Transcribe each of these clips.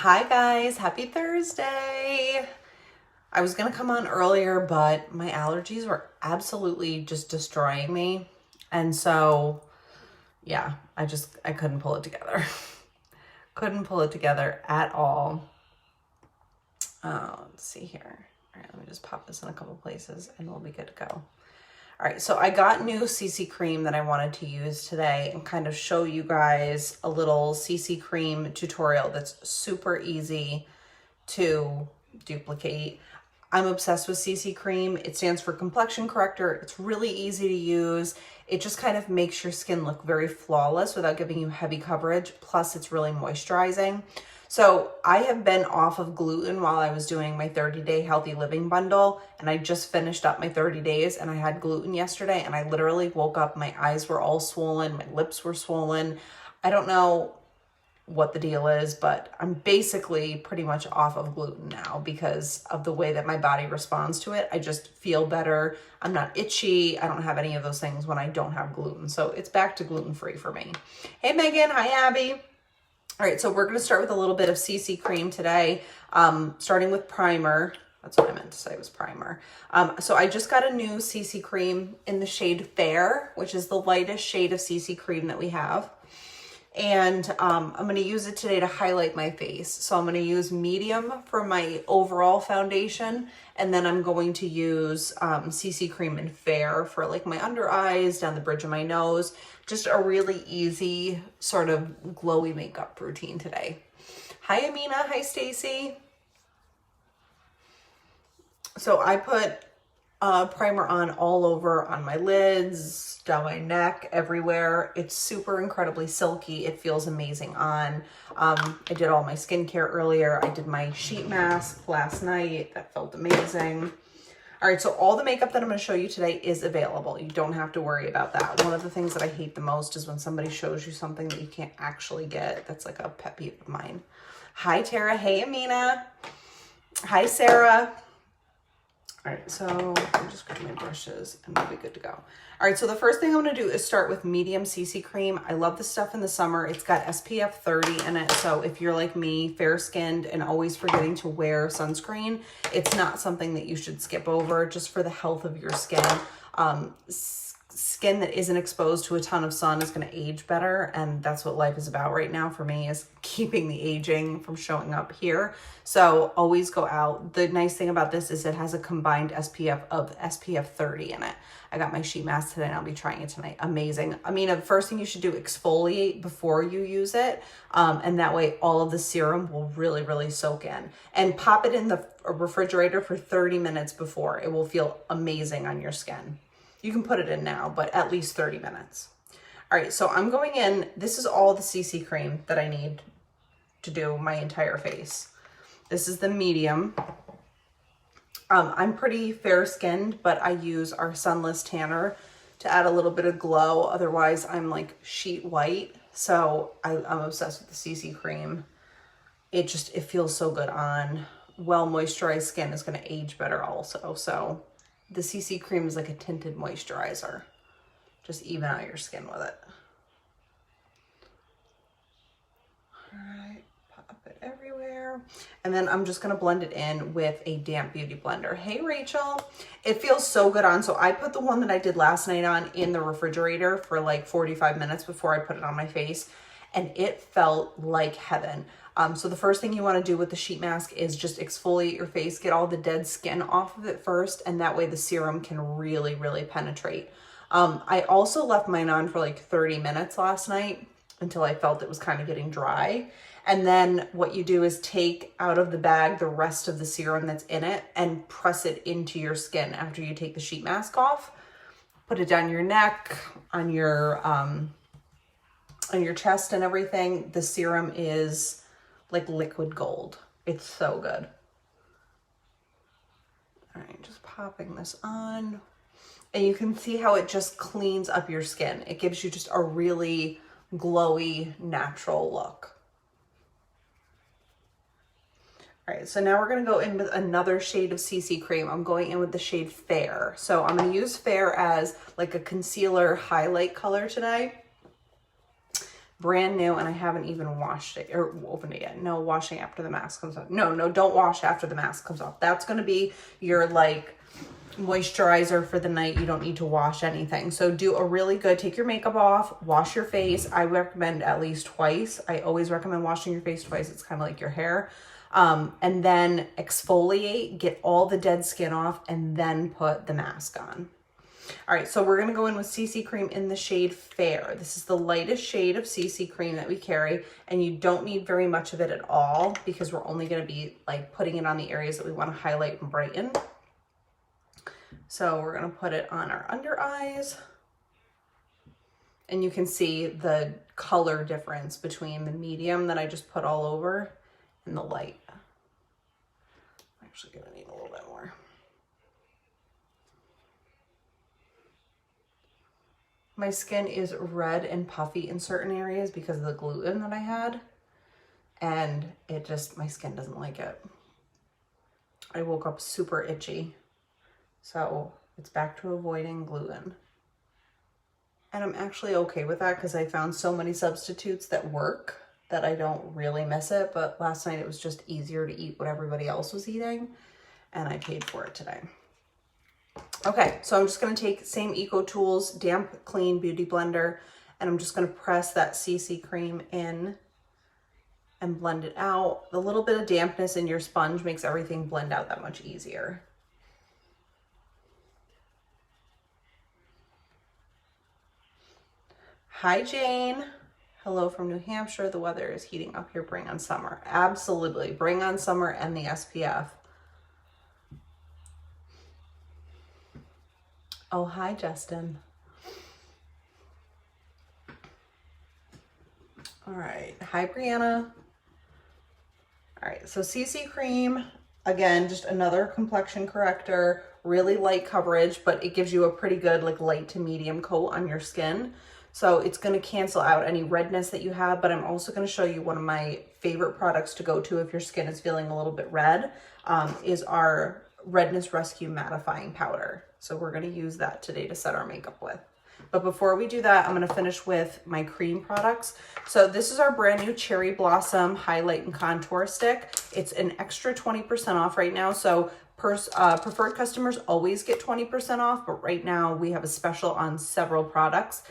Hi guys, happy Thursday. I was gonna come on earlier, but my allergies were absolutely just destroying me. And so, yeah, I couldn't pull it together. Couldn't pull it together at all. Let's see here. All right, let me just pop this in a couple places and we'll be good to go. All right, so I got new CC cream that I wanted to use today and kind of show you guys a little CC cream tutorial that's super easy to duplicate. I'm obsessed with CC cream. It stands for complexion corrector. It's really easy to use. It just kind of makes your skin look very flawless without giving you heavy coverage. Plus it's really moisturizing. So I have been off of gluten while I was doing my 30-day healthy living bundle, and I just finished up my 30 days and I had gluten yesterday and I literally woke up, my eyes were all swollen, my lips were swollen. I don't know what the deal is, but I'm basically pretty much off of gluten now because of the way that my body responds to it. I just feel better. I'm not itchy. I don't have any of those things when I don't have gluten. So it's back to gluten-free for me. Hey, Megan. Hi, Abby. All right, so we're going to start with a little bit of CC cream today, starting with primer. That's what I meant to say was primer. So I just got a new CC cream in the shade Fair, which is the lightest shade of CC cream that we have. And I'm going to use it today to highlight my face. So I'm going to use medium for my overall foundation. And then I'm going to use CC cream in Fair for like my under eyes, down the bridge of my nose. Just a really easy sort of glowy makeup routine today. Hi, Amina. Hi, Stacy. So I put primer on all over on my lids, down my neck, everywhere. It's super incredibly silky. It feels amazing on. I did all my skincare earlier. I did my sheet mask last night. That felt amazing. All right, so all the makeup that I'm going to show you today is available. You don't have to worry about that. One of the things that I hate the most is when somebody shows you something that you can't actually get. That's like a pet peeve of mine. Hi, Tara. Hey, Amina. Hi, Sarah. All right, so I'm just grab my brushes and we'll be good to go. All right, so the first thing I'm gonna do is start with medium CC cream. I love this stuff in the summer. It's got SPF 30 in it. So if you're like me, fair-skinned and always forgetting to wear sunscreen, it's not something that you should skip over just for the health of your skin. Skin that isn't exposed to a ton of sun is going to age better, and that's what life is about right now for me, is keeping the aging from showing up here. So always go out. The nice thing about this is it has a combined SPF of SPF 30 in it. I got my sheet mask today and I'll be trying it tonight. Amazing. I mean, the first thing you should do, exfoliate before you use it, and that way all of the serum will really soak in. And pop it in the refrigerator for 30 minutes before. It will feel amazing on your skin. You can put it in now, but at least 30 minutes. All right, so I'm going in. This is all the CC cream that I need to do my entire face. This is the medium. I'm pretty fair-skinned, but I use our Sunless Tanner to add a little bit of glow. Otherwise, I'm like sheet white. So I'm obsessed with the CC cream. It feels so good on. Well-moisturized skin is going to age better also. So the CC cream is like a tinted moisturizer. Just even out your skin with it. All right, pop it everywhere. And then I'm just gonna blend it in with a damp beauty blender. Hey, Rachel. It feels so good on. So I put the one that I did last night on in the refrigerator for like 45 minutes before I put it on my face, and it felt like heaven. So the first thing you want to do with the sheet mask is just exfoliate your face, get all the dead skin off of it first, and that way the serum can really penetrate. I also left mine on for like 30 minutes last night until I felt it was kind of getting dry. And then what you do is take out of the bag the rest of the serum that's in it and press it into your skin after you take the sheet mask off. Put it down your neck, on your chest and everything. The serum is like liquid gold. It's so good. All right, just popping this on. And you can see how it just cleans up your skin. It gives you just a really glowy, natural look. All right, so now we're gonna go in with another shade of CC cream. I'm going in with the shade Fair. So I'm gonna use Fair as like a concealer highlight color today. brand new, and I haven't even washed it or opened it yet. No, washing after the mask comes off. No, don't wash after the mask comes off. That's going to be your like moisturizer for the night. You don't need to wash anything. So do a really good, take your makeup off, wash your face. I recommend at least twice. I always recommend washing your face twice. It's kind of like your hair. And then exfoliate, get all the dead skin off, and then put the mask on. All right, so we're going to go in with CC cream in the shade Fair. This is the lightest shade of CC cream that we carry, and you don't need very much of it at all because we're only going to be like putting it on the areas that we want to highlight and brighten. So we're going to put it on our under eyes, and you can see the color difference between the medium that I just put all over and the light. I'm actually going to need a little bit more. My skin is red and puffy in certain areas because of the gluten that I had, and it just, my skin doesn't like it. I woke up super itchy, so it's back to avoiding gluten. And I'm actually okay with that because I found so many substitutes that work that I don't really miss it, but last night it was just easier to eat what everybody else was eating, and I paid for it today. Okay, so I'm just going to take same Eco Tools Damp Clean Beauty Blender, and I'm just going to press that CC cream in and blend it out. The little bit of dampness in your sponge makes everything blend out that much easier. Hi, Jane. Hello from New Hampshire. The weather is heating up here. Bring on summer. Absolutely. Bring on summer and the SPF. Oh, hi, Justin. All right. Hi, Brianna. All right. So CC cream, again, just another complexion corrector, really light coverage, but it gives you a pretty good like light to medium coat on your skin. So it's going to cancel out any redness that you have, but I'm also going to show you one of my favorite products to go to if your skin is feeling a little bit red, is our Redness Rescue Mattifying Powder. So we're going to use that today to set our makeup with. But before we do that, I'm going to finish with my cream products. So this is our brand new Cherry Blossom Highlight and Contour Stick. It's an extra 20% off right now. So preferred customers always get 20% off, but right now we have a special on several products.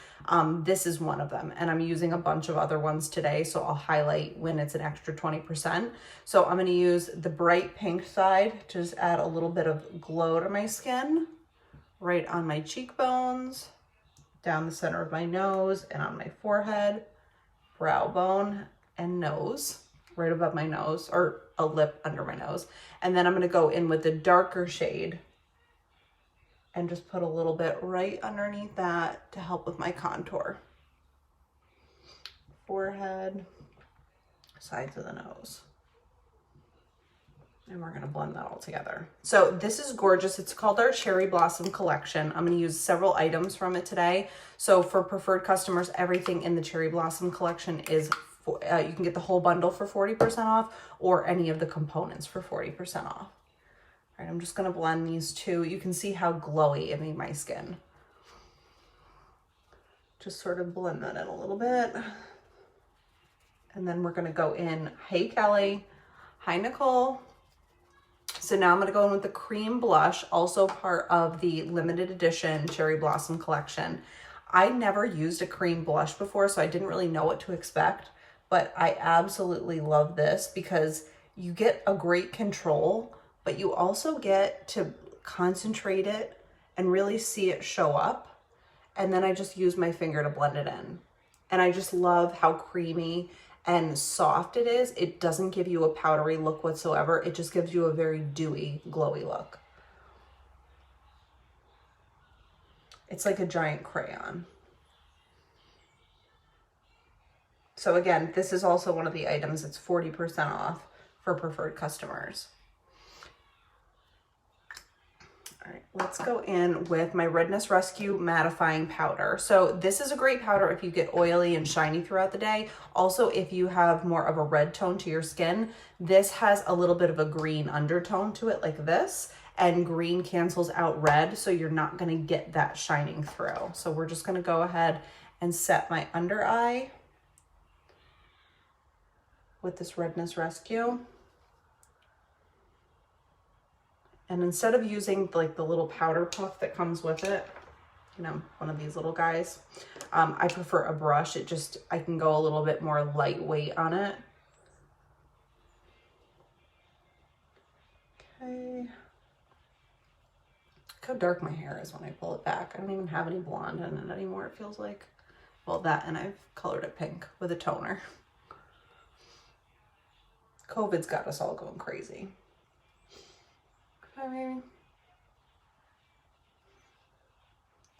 This is one of them, and I'm using a bunch of other ones today, so I'll highlight when it's an extra 20%. So I'm going to use the bright pink side to just add a little bit of glow to my skin, right on my cheekbones, down the center of my nose, and on my forehead, brow bone, and nose, right above my nose, or a lip under my nose. And then I'm going to go in with the darker shade and just put a little bit right underneath that to help with my contour. Forehead, sides of the nose. And we're gonna blend that all together. So this is gorgeous. It's called our Cherry Blossom Collection. I'm gonna use several items from it today. So for preferred customers, everything in the Cherry Blossom Collection is, you can get the whole bundle for 40% off or any of the components for 40% off. All right, I'm just gonna blend these two. You can see how glowy it made my skin. Just sort of blend that in a little bit. And then we're gonna go in, hey Kelly, hi Nicole. So now I'm gonna go in with the cream blush, also part of the limited edition Cherry Blossom collection. I never used a cream blush before, so I didn't really know what to expect, but I absolutely love this because you get a great control, but you also get to concentrate it and really see it show up. And then I just use my finger to blend it in. And I just love how creamy and soft it is. It doesn't give you a powdery look whatsoever. It just gives you a very dewy, glowy look. It's like a giant crayon. So again, this is also one of the items that's 40% off for preferred customers. All right, let's go in with my Redness Rescue Mattifying Powder. So this is a great powder if you get oily and shiny throughout the day. Also, if you have more of a red tone to your skin, this has a little bit of a green undertone to it like this, and green cancels out red, so you're not gonna get that shining through. So we're just gonna go ahead and set my under eye with this Redness Rescue. And instead of using like the little powder puff that comes with it, you know, one of these little guys, I prefer a brush. I can go a little bit more lightweight on it. Okay. Look how dark my hair is when I pull it back. I don't even have any blonde in it anymore, it feels like. Well, that, and I've colored it pink with a toner. COVID's got us all going crazy. Okay, maybe.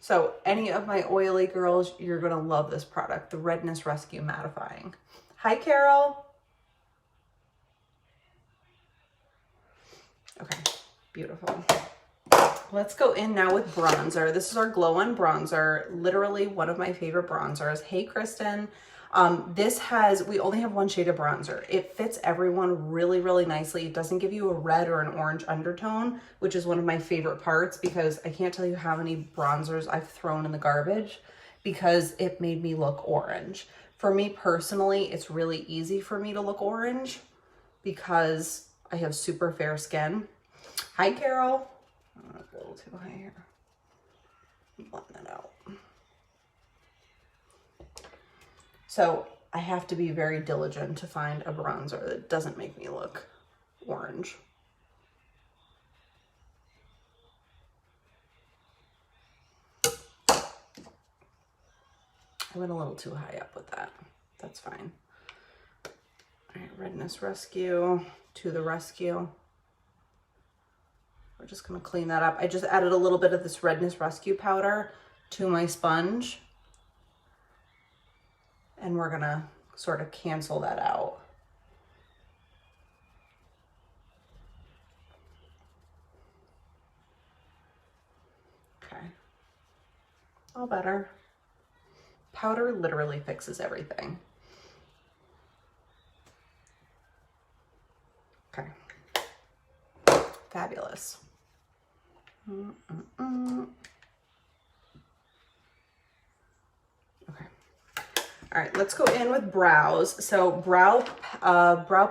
So any of my oily girls, you're gonna love this product, the Redness Rescue Mattifying. Hi, Carol. Okay, beautiful. Let's go in now with bronzer. This is our Glow On bronzer, literally one of my favorite bronzers. Hey, Kristen. We only have one shade of bronzer. It fits everyone really, really nicely. It doesn't give you a red or an orange undertone, which is one of my favorite parts because I can't tell you how many bronzers I've thrown in the garbage because it made me look orange. For me personally, it's really easy for me to look orange because I have super fair skin. Hi, Carol. Oh, a little too high here. Blend that out. So I have to be very diligent to find a bronzer that doesn't make me look orange. I went a little too high up with that. That's fine. All right, Redness Rescue to the rescue. We're just gonna clean that up. I just added a little bit of this Redness Rescue powder to my sponge. And we're gonna sort of cancel that out. Okay, all better. Powder literally fixes everything. Okay, fabulous. Okay. All right, let's go in with brows. So brow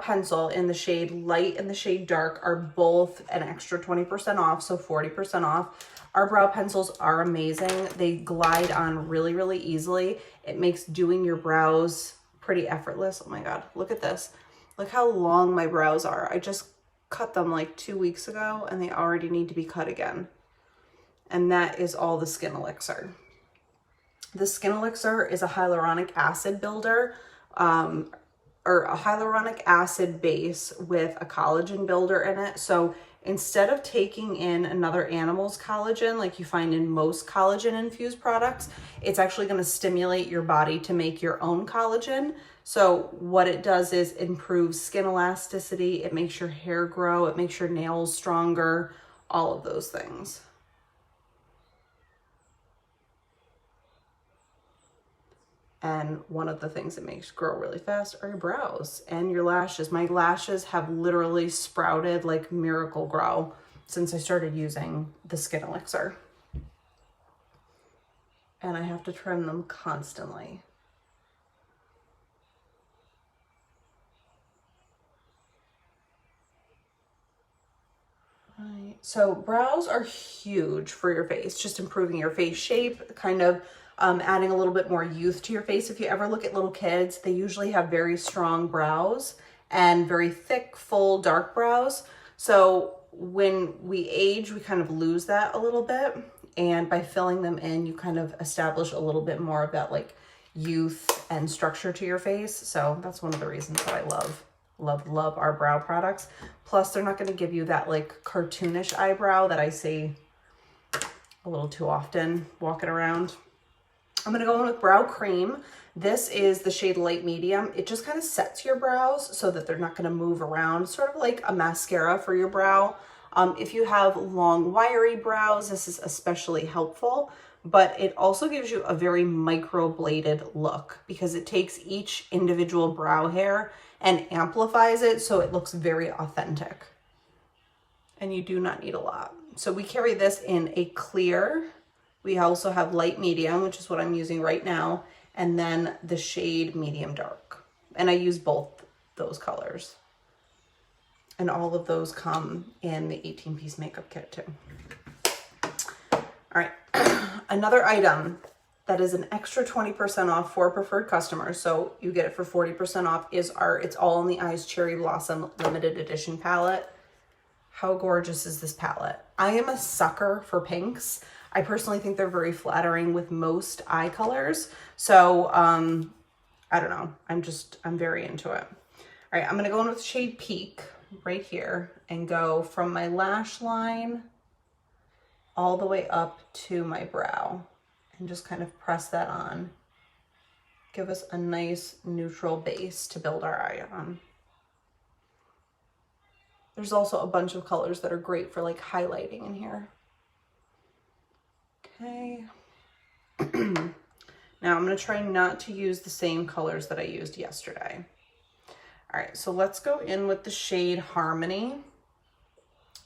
pencil in the shade light and the shade dark are both an extra 20% off, so 40% off. Our brow pencils are amazing. They glide on really, really easily. It makes doing your brows pretty effortless. Oh my God, look at this. Look how long my brows are. I just cut them like 2 weeks ago and they already need to be cut again. And that is all the Skin Elixir. The Skin Elixir is a hyaluronic acid builder, or a hyaluronic acid base with a collagen builder in it. So instead of taking in another animal's collagen, like you find in most collagen infused products, it's actually going to stimulate your body to make your own collagen. So what it does is improves skin elasticity. It makes your hair grow. It makes your nails stronger, all of those things. And one of the things that makes grow really fast are your brows and your lashes. My lashes have literally sprouted like miracle grow since I started using the Skin Elixir. And I have to trim them constantly. Right. So brows are huge for your face, just improving your face shape, kind of adding a little bit more youth to your face. If you ever look at little kids, they usually have very strong brows and very thick, full, dark brows. So when we age, we kind of lose that a little bit. And by filling them in, you kind of establish a little bit more of that like youth and structure to your face. So that's one of the reasons that I love our brow products. Plus, they're not going to give you that like cartoonish eyebrow that I see a little too often walking around. I'm going to go in with brow cream. This is the shade light medium. It just kind of sets your brows so that they're not going to move around, sort of like a mascara for your brow. If you have long, wiry brows, this is especially helpful, but it also gives you a very microbladed look because it takes each individual brow hair and amplifies it so it looks very authentic. And you do not need a lot. So we carry this in a clear. We also have light medium, which is what I'm using right now, and then the shade medium dark. And I use both those colors. And all of those come in the 18-piece makeup kit too. All right, another item that is an extra 20% off for preferred customers, so you get it for 40% off, is our It's All in the Eyes Cherry Blossom limited edition palette. How gorgeous is this palette? I am a sucker for pinks. I personally think they're very flattering with most eye colors. So, I don't know. I'm very into it. All right, I'm gonna go in with shade Peak right here and go from my lash line all the way up to my brow and just kind of press that on. Give us a nice neutral base to build our eye on. There's also a bunch of colors that are great for like highlighting in here. Okay. Now I'm gonna try not to use the same colors that I used yesterday. All right, so let's go in with the shade Harmony.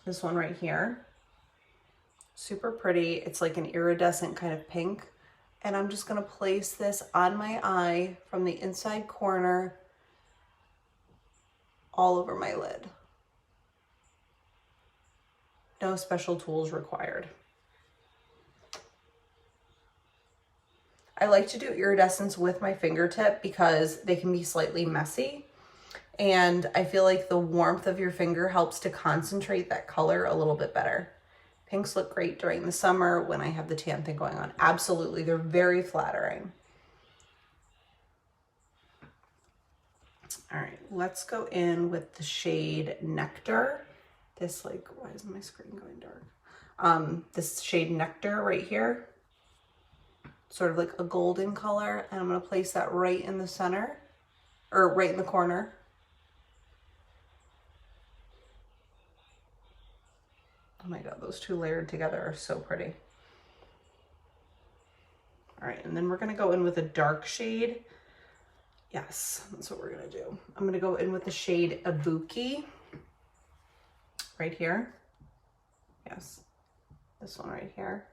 This one right here. Super pretty. It's like an iridescent kind of pink. And I'm just gonna place this on my eye from the inside corner all over my lid. No special tools required. I like to do iridescents with my fingertip because they can be slightly messy. And I feel like the warmth of your finger helps to concentrate that color a little bit better. Pinks look great during the summer when I have the tan thing going on. Absolutely, they're very flattering. All right, let's go in with the shade Nectar. This, like, why is my screen going dark? This shade Nectar right here. Sort of like a golden color. And I'm gonna place that right in the center, or right in the corner. Oh my God, those two layered together are so pretty. All right, and then we're gonna go in with a dark shade. Yes, that's what we're gonna do. I'm gonna go in with the shade Ibuki right here. Yes, this one right here.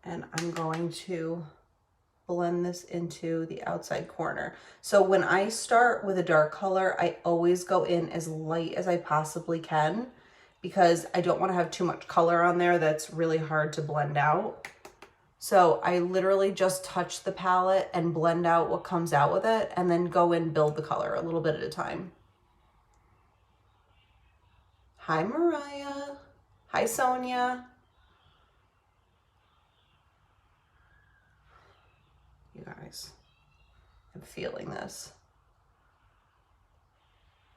And I'm going to blend this into the outside corner. So when I start with a dark color, I always go in as light as I possibly can because I don't want to have too much color on there that's really hard to blend out. So I literally just touch the palette and blend out what comes out with it and then go in and build the color a little bit at a time. Hi, Mariah. Hi, Sonia. You guys, I'm feeling this.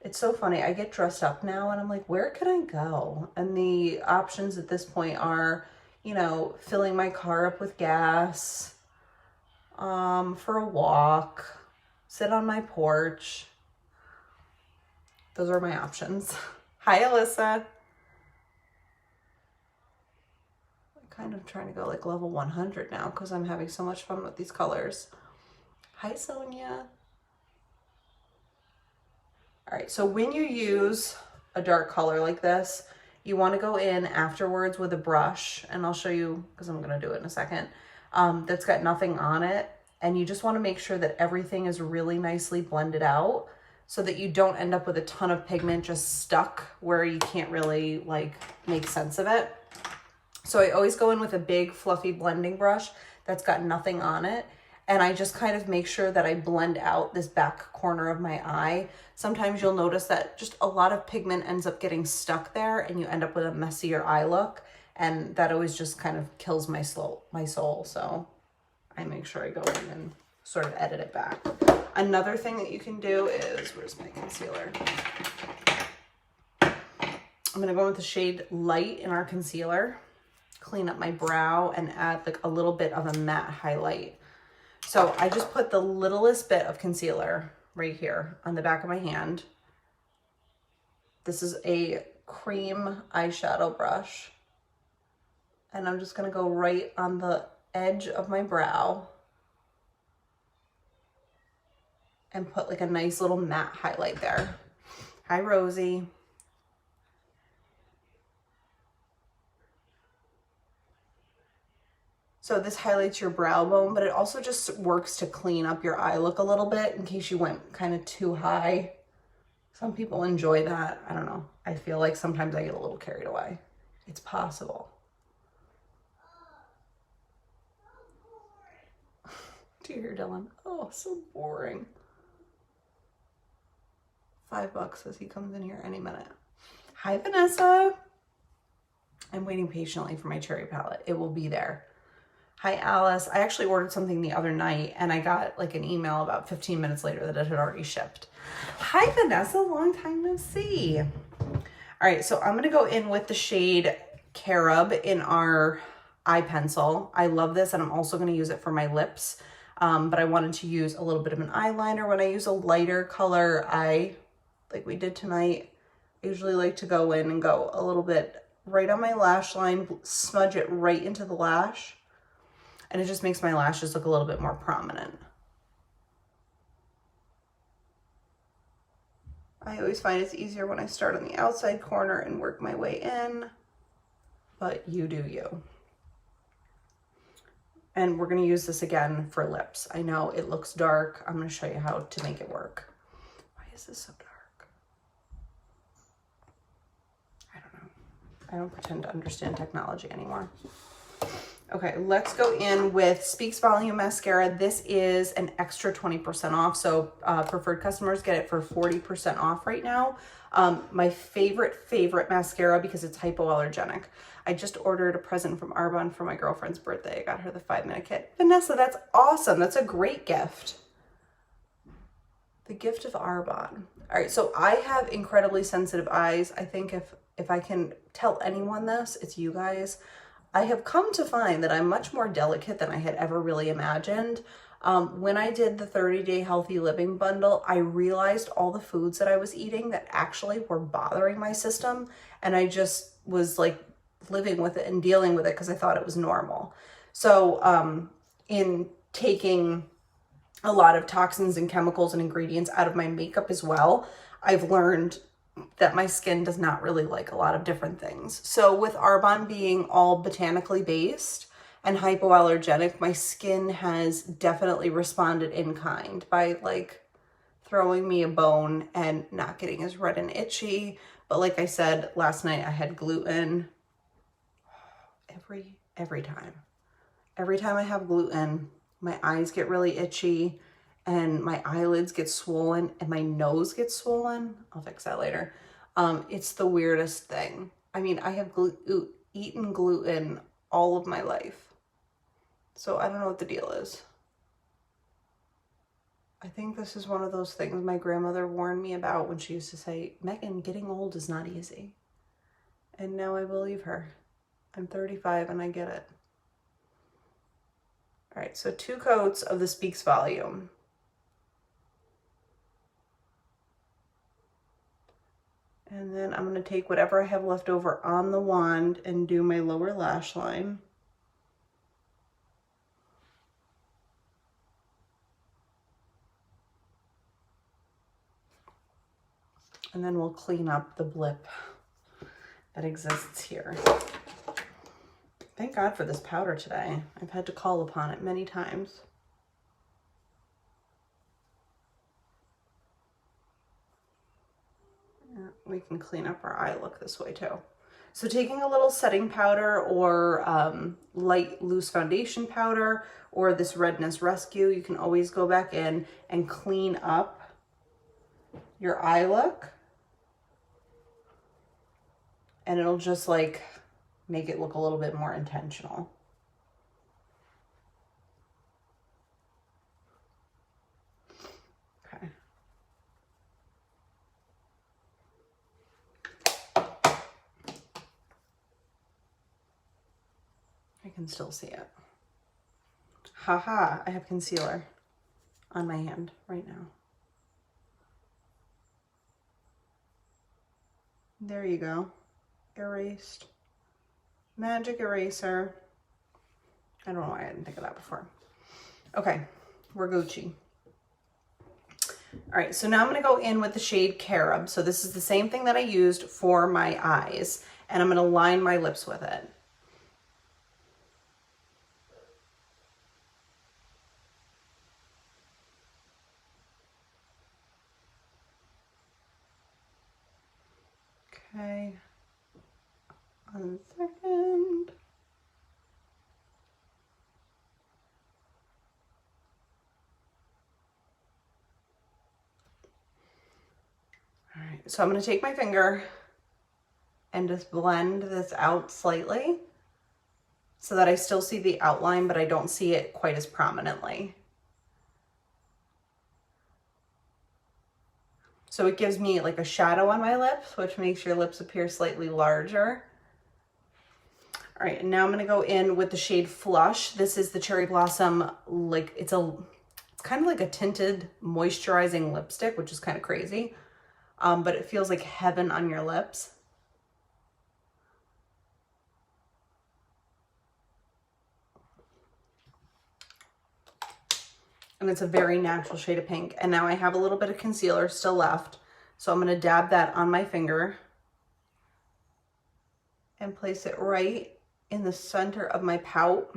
It's so funny. I get dressed up now and I'm like, where can I go? And the options at this point are, you know, filling my car up with gas, for a walk, sit on my porch. Those are my options. Hi, Alyssa. Kind of trying to go like level 100 now because I'm having so much fun with these colors. Hi, Sonia. All right, so when you use a dark color like this, you want to go in afterwards with a brush, and I'll show you because I'm going to do it in a second, that's got nothing on it. And you just want to make sure that everything is really nicely blended out so that you don't end up with a ton of pigment just stuck where you can't really like make sense of it. So I always go in with a big fluffy blending brush that's got nothing on it. And I just kind of make sure that I blend out this back corner of my eye. Sometimes you'll notice that just a lot of pigment ends up getting stuck there and you end up with a messier eye look. And that always just kind of kills my soul. So I make sure I go in and sort of edit it back. Another thing that you can do is, where's my concealer? I'm gonna go with the shade Light in our concealer. Clean up my brow and add like a little bit of a matte highlight. So I just put the littlest bit of concealer right here on the back of my hand. This is a cream eyeshadow brush. And I'm just gonna go right on the edge of my brow and put like a nice little matte highlight there. Hi, Rosie. So this highlights your brow bone, but it also just works to clean up your eye look a little bit in case you went kind of too high. Some people enjoy that. I don't know. I feel like sometimes I get a little carried away. It's possible. Do you hear Dylan? Oh, so boring. $5 as he comes in here any minute. Hi, Vanessa. I'm waiting patiently for my cherry palette. It will be there. Hi, Alice. I actually ordered something the other night and I got like an email about 15 minutes later that it had already shipped. Hi, Vanessa. Long time no see. All right, so I'm going to go in with the shade Carob in our eye pencil. I love this, and I'm also going to use it for my lips. But I wanted to use a little bit of an eyeliner. When I use a lighter color eye, like we did tonight, I usually like to go in and go a little bit right on my lash line, smudge it right into the lash, and it just makes my lashes look a little bit more prominent. I always find it's easier when I start on the outside corner and work my way in, but you do you. And we're going to use this again for lips. I know it looks dark. I'm going to show you how to make it work. Why is this so dark? I don't know. I don't pretend to understand technology anymore. Okay, let's go in with Speaks Volume Mascara. This is an extra 20% off. So preferred customers get it for 40% off right now. My favorite mascara because it's hypoallergenic. I just ordered a present from Arbonne for my girlfriend's birthday. I got her the 5-minute kit. Vanessa, that's awesome. That's a great gift. The gift of Arbonne. All right, so I have incredibly sensitive eyes. I think if I can tell anyone this, it's you guys. I have come to find that I'm much more delicate than I had ever really imagined. When I did the 30-day healthy living bundle, I realized all the foods that I was eating that actually were bothering my system. And I just was like living with it and dealing with it because I thought it was normal. So in taking a lot of toxins and chemicals and ingredients out of my makeup as well, I've learned that my skin does not really like a lot of different things. So with Arbonne being all botanically based and hypoallergenic, my skin has definitely responded in kind by like throwing me a bone and not getting as red and itchy. But like I said, last night I had gluten. Every time I have gluten, my eyes get really itchy and my eyelids get swollen and my nose gets swollen. I'll fix that later. It's the weirdest thing. I mean, I have eaten gluten all of my life. So I don't know what the deal is. I think this is one of those things my grandmother warned me about when she used to say, Megan, getting old is not easy. And now I believe her. I'm 35 and I get it. All right, so 2 coats of the Speaks Volume. And then I'm going to take whatever I have left over on the wand and do my lower lash line. And then we'll clean up the blip that exists here. Thank God for this powder today. I've had to call upon it many times. We can clean up our eye look this way too. So taking a little setting powder or light loose foundation powder or this Redness Rescue, you can always go back in and clean up your eye look. And it'll just like make it look a little bit more intentional. Okay. I can still see it. Haha, I have concealer on my hand right now. There you go. Erased. Magic eraser. I don't know why I didn't think of that before. Okay, we're Gucci. All right, so now I'm gonna go in with the shade Carob. So this is the same thing that I used for my eyes, and I'm gonna line my lips with it. Okay. 1 second. All right, so I'm going to take my finger and just blend this out slightly so that I still see the outline, but I don't see it quite as prominently. So it gives me like a shadow on my lips, which makes your lips appear slightly larger. All right, and now I'm gonna go in with the shade Flush. This is the Cherry Blossom, like it's kind of like a tinted moisturizing lipstick, which is kind of crazy, but it feels like heaven on your lips. And it's a very natural shade of pink. And now I have a little bit of concealer still left. So I'm gonna dab that on my finger and place it right in the center of my pout.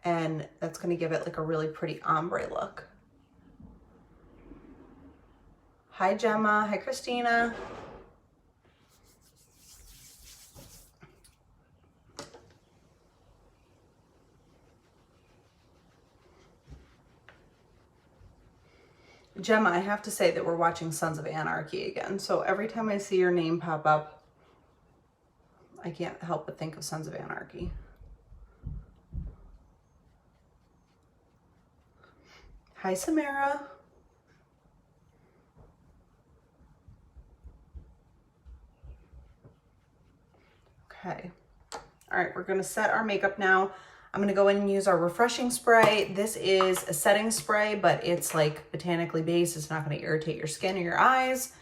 And that's gonna give it like a really pretty ombre look. Hi Gemma, hi Christina. Gemma, I have to say that we're watching Sons of Anarchy again. So every time I see your name pop up, I can't help but think of Sons of Anarchy. Hi, Samara. Okay. All right, we're gonna set our makeup now. I'm gonna go in and use our refreshing spray. This is a setting spray, but it's like botanically based. It's not gonna irritate your skin or your eyes.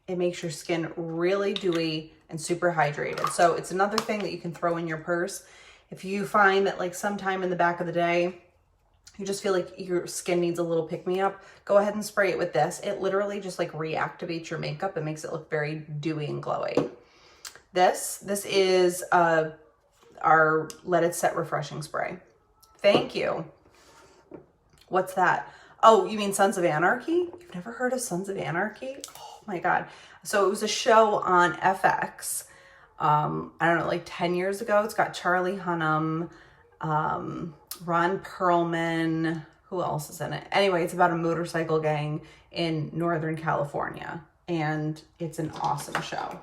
It makes your skin really dewy and super hydrated. So it's another thing that you can throw in your purse. If you find that like sometime in the back of the day, you just feel like your skin needs a little pick-me-up, go ahead and spray it with this. It literally just like reactivates your makeup. It makes it look very dewy and glowy. This is our Let It Set refreshing spray. Thank you. What's that? Oh, you mean Sons of Anarchy? You've never heard of Sons of Anarchy? Oh my God. So it was a show on FX. I don't know, like 10 years ago. It's got Charlie Hunnam, Ron Perlman. Who else is in it? Anyway, it's about a motorcycle gang in Northern California. And it's an awesome show.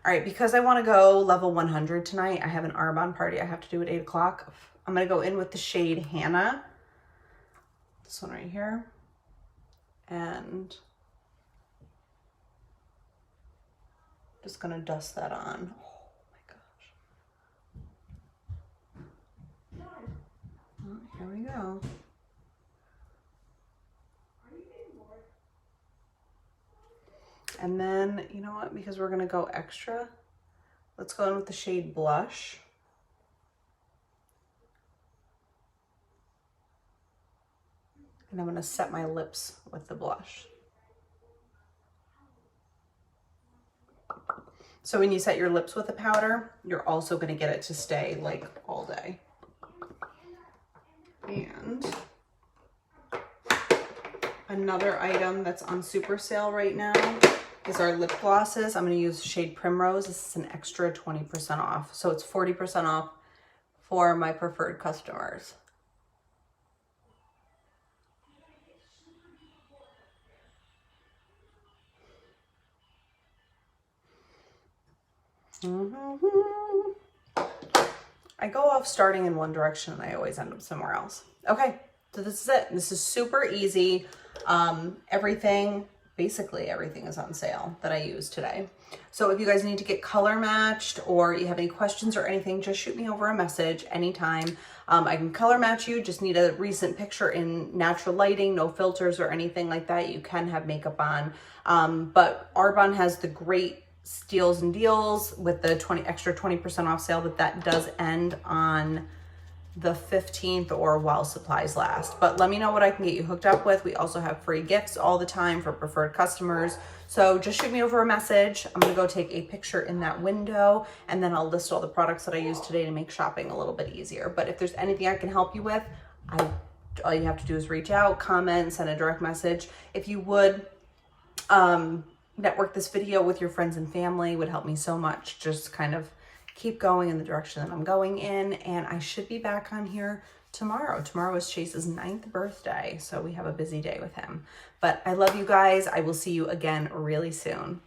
All right, because I want to go level 100 tonight, I have an Arbonne party I have to do at 8 o'clock. I'm going to go in with the shade Hannah. This one right here. And just going to dust that on. Oh my gosh. Oh, here we go. And then, you know what, because we're gonna go extra, let's go in with the shade Blush. And I'm gonna set my lips with the blush. So when you set your lips with a powder, you're also gonna get it to stay like all day. And another item that's on super sale right now is our lip glosses. I'm going to use shade Primrose. This is an extra 20% off. So it's 40% off for my preferred customers. I go off starting in one direction and I always end up somewhere else. Okay, so this is it. This is super easy. Basically everything is on sale that I use today. So if you guys need to get color matched or you have any questions or anything, just shoot me over a message anytime. I can color match you, just need a recent picture in natural lighting, no filters or anything like that. You can have makeup on, but Arbonne has the great steals and deals with the extra 20% off sale, but that does end on the 15th or while supplies last. But let me know what I can get you hooked up with. We also have free gifts all the time for preferred customers. So just shoot me over a message. I'm gonna go take a picture in that window and then I'll list all the products that I used today to make shopping a little bit easier. But if there's anything I can help you with, I all you have to do is reach out, comment, send a direct message. If you would network this video with your friends and family, would help me so much. Just kind of keep going in the direction that I'm going in. And I should be back on here tomorrow. Tomorrow is Chase's 9th birthday, so we have a busy day with him. But I love you guys. I will see you again really soon.